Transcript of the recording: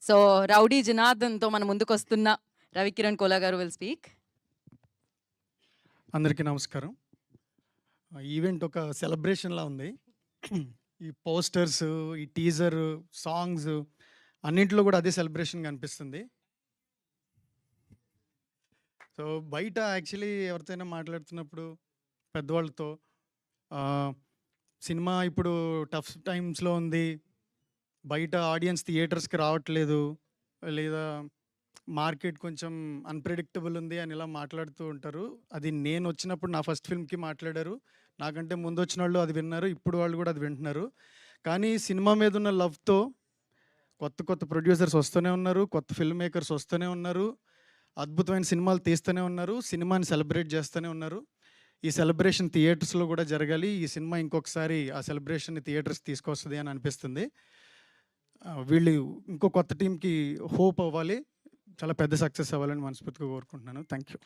So 'rowdy జనార్దన్'తో మన ముందుకొస్తున్న రవికిరణ్ కోలా గారు will speak. అందరికీ నమస్కారం. ఈవెంట్ ఒక సెలబ్రేషన్‌లా ఉంది. ఈ పోస్టర్స్, ఈ టీజర్, సాంగ్స్ అన్నింటిలో కూడా అదే సెలబ్రేషన్‌గా అనిపిస్తుంది. సో, బయట యాక్చువల్లీ ఎవరితోనైనా మాట్లాడుతున్నప్పుడు పెద్దవాళ్ళతో సినిమా ఇప్పుడు టఫ్ టైమ్స్‌లో ఉంది. బయట ఆడియన్స్ థియేటర్స్‌కి రావట్లేదు. లేదా మార్కెట్ కొంచెం అన్‌ప్రెడిక్టబుల్ ఉంది అని ఇలా మాట్లాడుతూ ఉంటారు. అది నేనొచ్చినప్పుడు నా ఫస్ట్ ఫిల్మ్‌కి మాట్లాడారు. నాకంటే ముందొచ్చినోళ్ళు అది విన్నారు. ఇప్పుడు వాళ్ళు కూడా అది వింటున్నారు. కానీ సినిమా మీదున్న లవ్‌తో కొత్త కొత్త ప్రొడ్యూసర్స్ వస్తూనే ఉన్నారు. కొత్త ఫిల్మ్ మేకర్స్ వస్తూనే ఉన్నారు. అద్భుతమైన సినిమాలు తీస్తూనే ఉన్నారు. సినిమాని సెలబ్రేట్ చేస్తూనే ఉన్నారు. ఈ సెలబ్రేషన్ థియేటర్స్‌లో కూడా జరగాలి. ఈ సినిమా ఇంకొకసారి ఆ సెలబ్రేషన్‌ని థియేటర్స్‌కి తీసుకొస్తది అని అనిపిస్తుంది. వీళ్ళు ఇంకో కొత్త టీమ్‌కి హోప్ అవ్వాలి. చాలా పెద్ద సక్సెస్ అవ్వాలని మనస్ఫూర్తిగా కోరుకుంటున్నాను. Thank you.